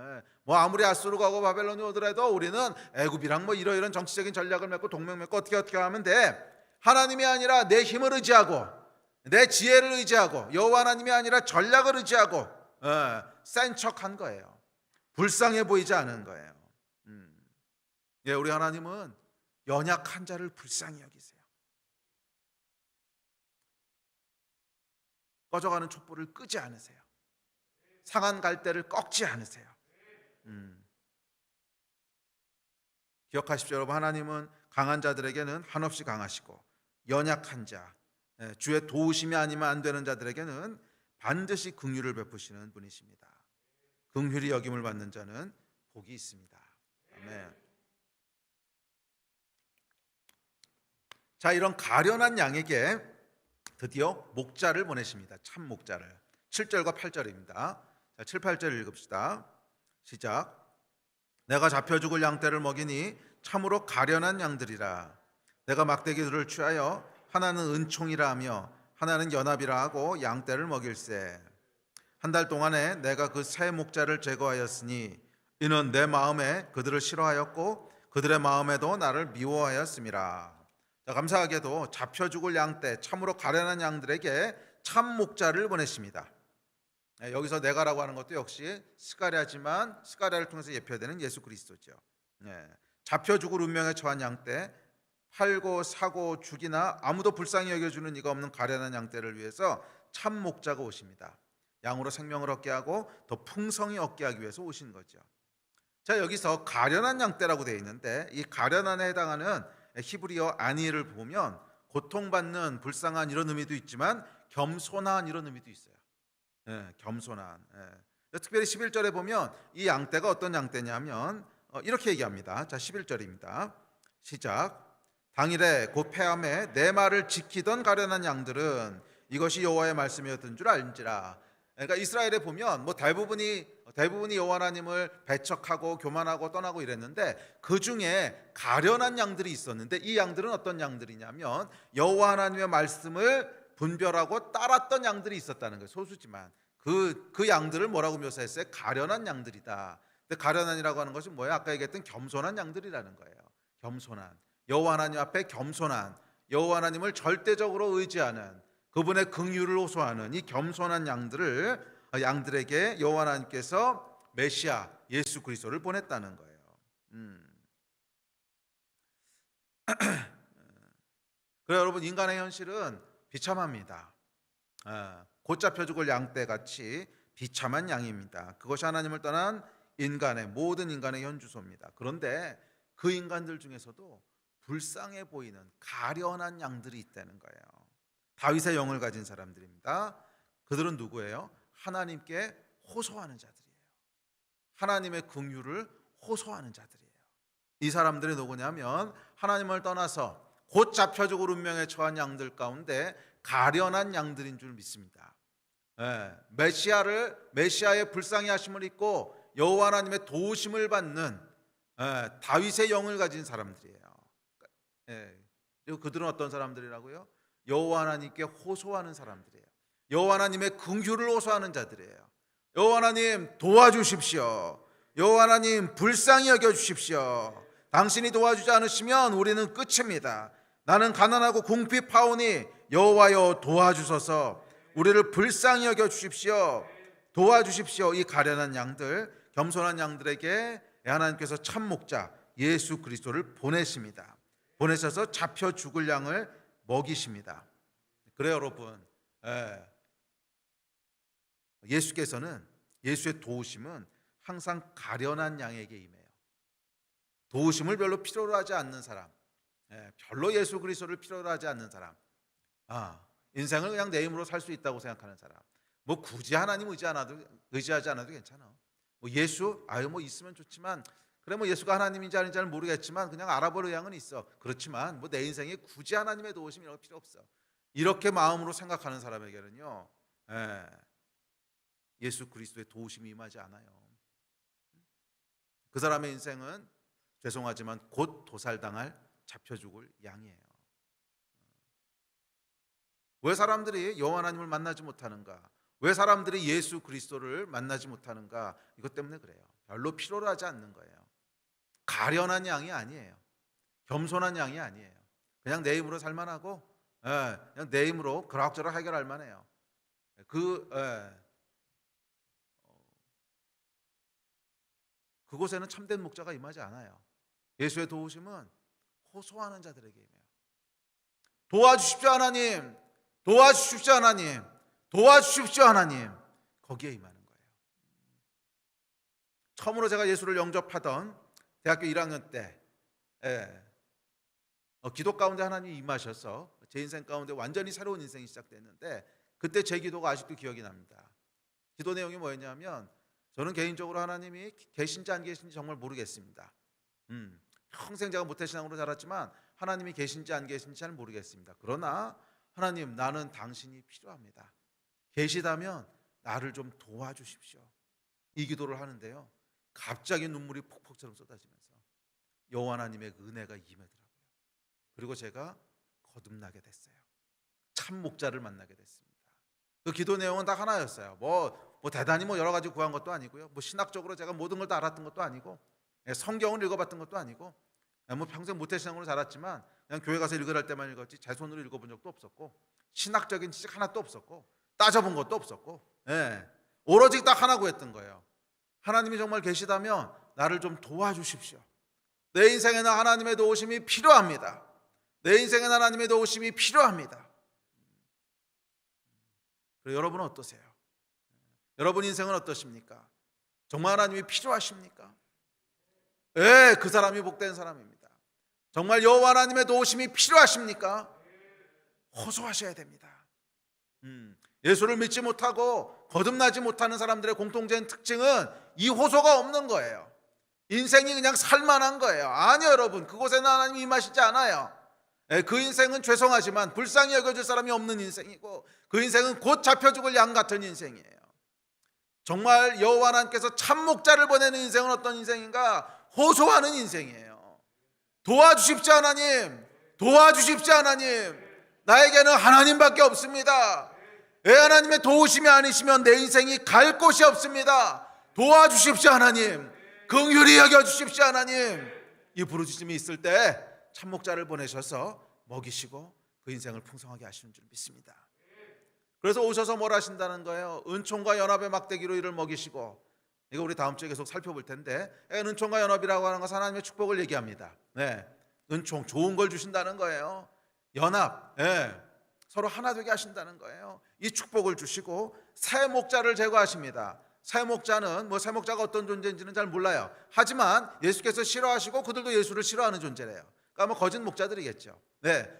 뭐 아무리 아수르가 오고 바벨론이 오더라도 우리는 애굽이랑 뭐 이러이런 정치적인 전략을 맺고 동맹 맺고 어떻게 하면 돼. 하나님이 아니라 내 힘을 의지하고 내 지혜를 의지하고 여호와 하나님이 아니라 전략을 의지하고 센 척한 거예요. 불쌍해 보이지 않은 거예요. 예, 우리 하나님은 연약한 자를 불쌍히 여기세요. 꺼져가는 촛불을 끄지 않으세요. 상한 갈대를 꺾지 않으세요. 기억하십시오, 여러분. 하나님은 강한 자들에게는 한없이 강하시고 연약한 자, 주의 도우심이 아니면 안 되는 자들에게는 반드시 긍휼을 베푸시는 분이십니다. 긍휼히 여김을 받는 자는 복이 있습니다. 아멘. 자, 이런 가련한 양에게 드디어 목자를 보내십니다. 참 목자를. 7절과 8절입니다. 자, 7, 8절 읽읍시다. 시작. 내가 잡혀 죽을 양떼를 먹이니 참으로 가련한 양들이라. 내가 막대기들을 취하여 하나는 은총이라 하며 하나는 연합이라 하고 양떼를 먹일세. 한 달 동안에 내가 그 세 목자를 제거하였으니 이는 내 마음에 그들을 싫어하였고 그들의 마음에도 나를 미워하였음이라. 자, 감사하게도 잡혀 죽을 양떼, 참으로 가련한 양들에게 참 목자를 보내십니다. 여기서 내가라고 하는 것도 역시 스가랴지만 스가랴를 통해서 예표되는 예수 그리스도죠. 잡혀 죽을 운명에 처한 양떼, 팔고 사고 죽이나 아무도 불쌍히 여겨주는 이가 없는 가련한 양떼를 위해서 참 목자가 오십니다. 양으로 생명을 얻게 하고 더 풍성히 얻게 하기 위해서 오신 거죠. 자, 여기서 가련한 양떼라고 되어 있는데 이 가련한에 해당하는 히브리어 아니를 보면 고통받는 불쌍한 이런 의미도 있지만 겸손한 이런 의미도 있어요. 겸손한. 특별히 11절에 보면 이 양떼가 어떤 양떼냐면 이렇게 얘기합니다. 자, 11절입니다. 시작. 당일에 곧 폐암에 내 말을 지키던 가련한 양들은 이것이 여호와의 말씀이었던 줄 알지라. 그러니까 이스라엘에 보면 뭐 대부분이 여호와 하나님을 배척하고 교만하고 떠나고 이랬는데 그 중에 가련한 양들이 있었는데 이 양들은 어떤 양들이냐면 여호와 하나님의 말씀을 분별하고 따랐던 양들이 있었다는 거예요. 소수지만 그 양들을 뭐라고 묘사했어요? 가련한 양들이다. 근데 가련한이라고 하는 것이 뭐예요? 아까 얘기했던 겸손한 양들이라는 거예요. 겸손한, 여호와 하나님 앞에 겸손한, 여호와 하나님을 절대적으로 의지하는, 그분의 긍휼을 호소하는 이 겸손한 양들에게 여호와 하나님께서 메시아 예수 그리스도를 보냈다는 거예요. 그래요, 여러분. 인간의 현실은 비참합니다. 곧 잡혀 죽을 양떼같이 비참한 양입니다. 그것이 하나님을 떠난 모든 인간의 현주소입니다. 그런데 그 인간들 중에서도 불쌍해 보이는 가련한 양들이 있다는 거예요. 다윗의 영을 가진 사람들입니다. 그들은 누구예요? 하나님께 호소하는 자들이에요. 하나님의 긍휼을 호소하는 자들이에요. 이 사람들이 누구냐면 하나님을 떠나서 곧 잡혀 죽을 운명에 처한 양들 가운데 가련한 양들인 줄 믿습니다. 메시아의 불쌍히 하심을 입고 여호와 하나님의 도우심을 받는 다윗의 영을 가진 사람들이에요. 그리고 그들은 어떤 사람들이라고요? 여호와 하나님께 호소하는 사람들이에요. 여호와 하나님의 긍휼을 호소하는 자들이에요. 여호와 하나님 도와주십시오. 여호와 하나님 불쌍히 여겨주십시오. 당신이 도와주지 않으시면 우리는 끝입니다. 나는 가난하고 궁핍하오니 여호와여 도와주소서. 우리를 불쌍히 여겨주십시오. 도와주십시오. 이 가련한 양들, 겸손한 양들에게 하나님께서 참 목자 예수 그리스도를 보내십니다. 보내셔서 잡혀 죽을 양을 먹이십니다. 그래요, 여러분. 예수께서는, 예수의 도우심은 항상 가련한 양에게 임해요. 도우심을 별로 필요로 하지 않는 사람, 별로 예수 그리스도를 필요로 하지 않는 사람, 인생을 그냥 내 힘으로 살 수 있다고 생각하는 사람, 뭐 굳이 하나님 의지하지 않아도 괜찮아. 뭐 예수 뭐 있으면 좋지만, 그래 뭐 예수가 하나님인지 아닌지는 모르겠지만 그냥 알아볼 의향은 있어. 그렇지만 뭐 내 인생에 굳이 하나님의 도우심 이런 거 필요 없어. 이렇게 마음으로 생각하는 사람에게는요, 예수 그리스도의 도우심이 임하지 않아요. 그 사람의 인생은 죄송하지만 곧 도살당할 잡혀 죽을 양이에요. 왜 사람들이 여호와 하나님을 만나지 못하는가? 왜 사람들이 예수 그리스도를 만나지 못하는가? 이것 때문에 그래요. 별로 필요로 하지 않는 거예요. 가련한 양이 아니에요. 겸손한 양이 아니에요. 그냥 내 힘으로 살만하고, 그냥 내 힘으로 그럭저럭 해결할 만해요. 그곳에는 참된 목자가 임하지 않아요. 예수의 도우심은 호소하는 자들에게 임해요. 도와주십시오 하나님, 도와주십시오 하나님, 도와주십시오 하나님. 거기에 임하는 거예요. 처음으로 제가 예수를 영접하던 대학교 1학년 때 기도 가운데 하나님이 임하셔서 제 인생 가운데 완전히 새로운 인생이 시작됐는데, 그때 제 기도가 아직도 기억이 납니다. 기도 내용이 뭐였냐면, 저는 개인적으로 하나님이 계신지 안 계신지 정말 모르겠습니다. 평생 제가 모태신앙으로 자랐지만 하나님이 계신지 안 계신지 잘 모르겠습니다. 그러나 하나님, 나는 당신이 필요합니다. 계시다면 나를 좀 도와주십시오. 이 기도를 하는데요, 갑자기 눈물이 폭폭처럼 쏟아지면서 여호와 하나님의 은혜가 임하더라고요. 그리고 제가 거듭나게 됐어요. 참 목자를 만나게 됐습니다. 그 기도 내용은 딱 하나였어요. 뭐 대단히 여러 가지 구한 것도 아니고요. 뭐 신학적으로 제가 모든 걸 다 알았던 것도 아니고, 성경을 읽어봤던 것도 아니고, 뭐 평생 모태신앙으로 자랐지만 그냥 교회 가서 읽으랄 때만 읽었지 제 손으로 읽어본 적도 없었고, 신학적인 지식 하나도 없었고, 따져본 것도 없었고, 오로지 딱 하나 구했던 거예요. 하나님이 정말 계시다면 나를 좀 도와주십시오. 내 인생에는 하나님의 도우심이 필요합니다. 내 인생에는 하나님의 도우심이 필요합니다. 그리고 여러분은 어떠세요? 여러분 인생은 어떠십니까? 정말 하나님이 필요하십니까? 그 사람이 복된 사람입니다. 정말 여호와 하나님의 도우심이 필요하십니까? 호소하셔야 됩니다. 예수를 믿지 못하고 거듭나지 못하는 사람들의 공통적인 특징은 이 호소가 없는 거예요. 인생이 그냥 살만한 거예요. 아니요, 여러분, 그곳에는 하나님이 임하시지 않아요. 그 인생은 죄송하지만 불쌍히 여겨줄 사람이 없는 인생이고, 그 인생은 곧 잡혀 죽을 양 같은 인생이에요. 정말 여호와 하나님께서 참 목자를 보내는 인생은 어떤 인생인가? 호소하는 인생이에요. 도와주십시오 하나님, 도와주십시오 하나님. 나에게는 하나님밖에 없습니다. 하나님의 도우심이 아니시면 내 인생이 갈 곳이 없습니다. 도와주십시오 하나님, 긍휼히 여겨주십시오 하나님. 이 부르짖음이 있을 때 참 목자를 보내셔서 먹이시고 그 인생을 풍성하게 하시는 줄 믿습니다. 그래서 오셔서 뭘 하신다는 거예요? 은총과 연합의 막대기로 이를 먹이시고, 이거 우리 다음 주에 계속 살펴볼 텐데, 은총과 연합이라고 하는 것은 하나님의 축복을 얘기합니다. 은총, 좋은 걸 주신다는 거예요. 연합, 서로 하나 되게 하신다는 거예요. 이 축복을 주시고 새 목자를 제거하십니다. 새 목자는 새 목자가 어떤 존재인지는 잘 몰라요. 하지만 예수께서 싫어하시고 그들도 예수를 싫어하는 존재래요. 그러니까 거짓 목자들이겠죠.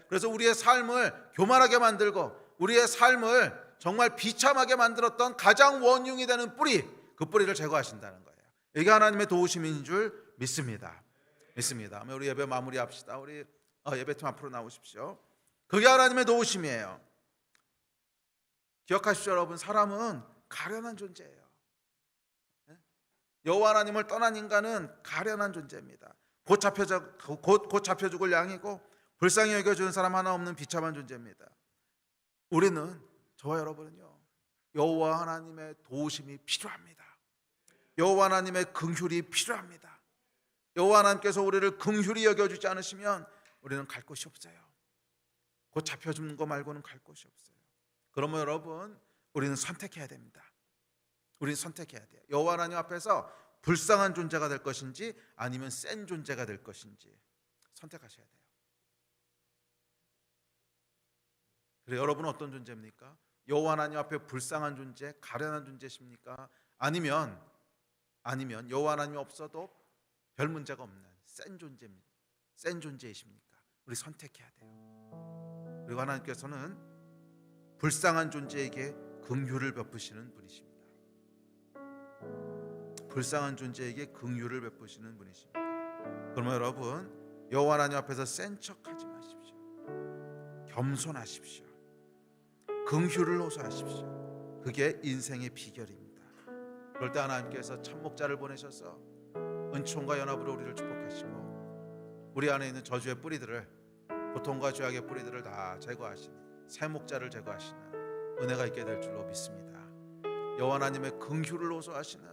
그래서 우리의 삶을 교만하게 만들고 우리의 삶을 정말 비참하게 만들었던 가장 원흉이 되는 뿌리, 그 뿌리를 제거하신다는 거예요. 이게 하나님의 도우심인 줄 믿습니다. 우리 예배 마무리합시다. 우리 예배팀 앞으로 나오십시오. 그게 하나님의 도우심이에요. 기억하십시오, 여러분. 사람은 가련한 존재예요. 여호와 하나님을 떠난 인간은 가련한 존재입니다. 곧 잡혀 죽을 양이고 불쌍히 여겨주는 사람 하나 없는 비참한 존재입니다. 우리는, 저와 여러분은요, 여호와 하나님의 도우심이 필요합니다. 여호와 하나님의 긍휼이 필요합니다. 여호와 하나님께서 우리를 긍휼히 여겨주지 않으시면 우리는 갈 곳이 없어요. 곧 잡혀 죽는 거 말고는 갈 곳이 없어요. 그러면 여러분, 우리는 선택해야 됩니다. 우리는 선택해야 돼요. 여호와 하나님 앞에서 불쌍한 존재가 될 것인지 아니면 센 존재가 될 것인지 선택하셔야 돼요. 그래, 여러분은 어떤 존재입니까? 여호와 하나님 앞에 불쌍한 존재, 가련한 존재십니까? 아니면 여호와 하나님이 없어도 별 문제가 없는 센 존재이십니까? 우리 선택해야 돼요. 그리고 하나님께서는 불쌍한 존재에게 긍휼을 베푸시는 분이십니다. 불쌍한 존재에게 긍휼을 베푸시는 분이십니다. 그러면 여러분, 여호와 하나님 앞에서 센 척하지 마십시오. 겸손하십시오. 긍휼을 호소하십시오. 그게 인생의 비결입니다. 그럴 때 하나님께서 참목자를 보내셔서 은총과 연합으로 우리를 축복하시고 우리 안에 있는 저주의 뿌리들을, 고통과 죄악의 뿌리들을 다 제거하시는 새 목자를 제거하시는 은혜가 있게 될 줄로 믿습니다. 여호와 하나님의 긍휼을 호소하시는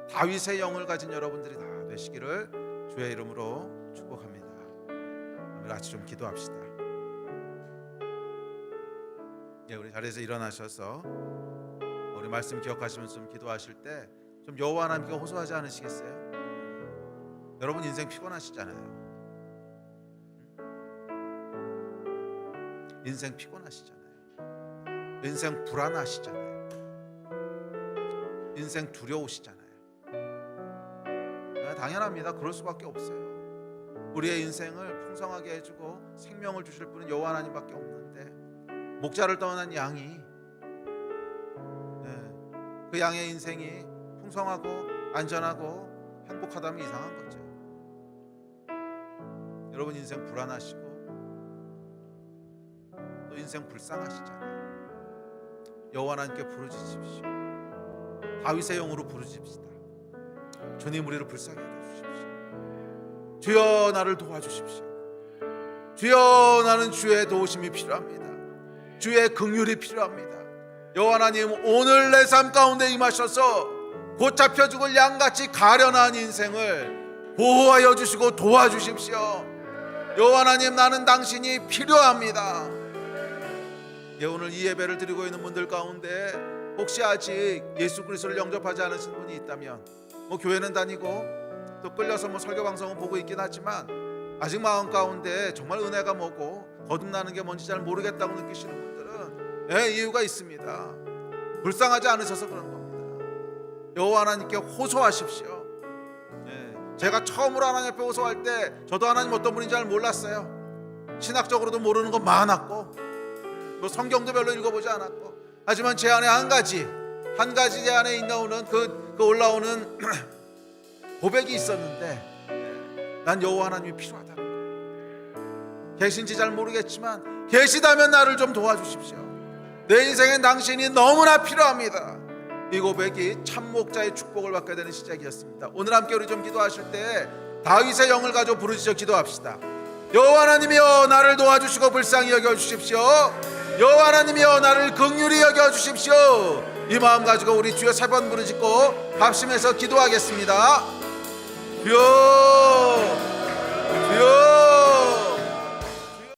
다윗의 영을 가진 여러분들이 다 되시기를 주의 이름으로 축복합니다. 오늘 같이 좀 기도합시다. 우리 자리에서 일어나셔서 우리 말씀 기억하시면서 좀 기도하실 때 좀 여호와 하나님께 호소하지 않으시겠어요? 여러분 인생 피곤하시잖아요. 인생 피곤하시잖아요. 인생 불안하시잖아요. 인생 두려우시잖아요. 당연합니다. 그럴 수밖에 없어요. 우리의 인생을 풍성하게 해주고 생명을 주실 분은 여호와 하나님밖에 없는데, 목자를 떠난 양이, 그 양의 인생이 풍성하고 안전하고 행복하다면 이상한 거죠. 여러분 인생 불안하시고 또 인생 불쌍하시잖아요. 여호와 하나님께 부르짖으십시오. 다윗의 영으로 부르짖읍시다. 주님, 우리를 불쌍히 여겨주십시오. 주여, 나를 도와주십시오. 주여, 나는 주의 도우심이 필요합니다. 주의 긍휼이 필요합니다. 여호와 하나님, 오늘 내 삶 가운데 임하셔서 곧 잡혀 죽을 양같이 가련한 인생을 보호하여 주시고 도와주십시오. 여호와 하나님, 나는 당신이 필요합니다. 오늘 이 예배를 드리고 있는 분들 가운데 혹시 아직 예수 그리스도를 영접하지 않으신 분이 있다면, 교회는 다니고 또 끌려서 설교 방송은 보고 있긴 하지만 아직 마음 가운데 정말 은혜가 뭐고 거듭나는 게 뭔지 잘 모르겠다고 느끼시는 분들은 이유가 있습니다. 불쌍하지 않으셔서 그런 겁니다. 여호와 하나님께 호소하십시오. 제가 처음으로 하나님 앞에 호소할 때 저도 하나님 어떤 분인지 잘 몰랐어요. 신학적으로도 모르는 거 많았고 성경도 별로 읽어보지 않았고, 하지만 제 안에 한 가지 제 안에 있나오는 그 올라오는 고백이 있었는데, 난 여호와 하나님이 필요하다는 거예요. 계신지 잘 모르겠지만 계시다면 나를 좀 도와주십시오. 내 인생엔 당신이 너무나 필요합니다. 이 고백이 참목자의 축복을 받게 되는 시작이었습니다. 오늘 함께 우리 좀 기도하실 때 다윗의 영을 가지고 부르짖어 기도합시다. 여호와 하나님이여, 나를 도와주시고 불쌍히 여겨주십시오. 여호와 하나님이여, 나를 긍휼히 여겨주십시오. 이 마음 가지고 우리 주여 3번 부르짖고 합심해서 기도하겠습니다. 주여, 주여.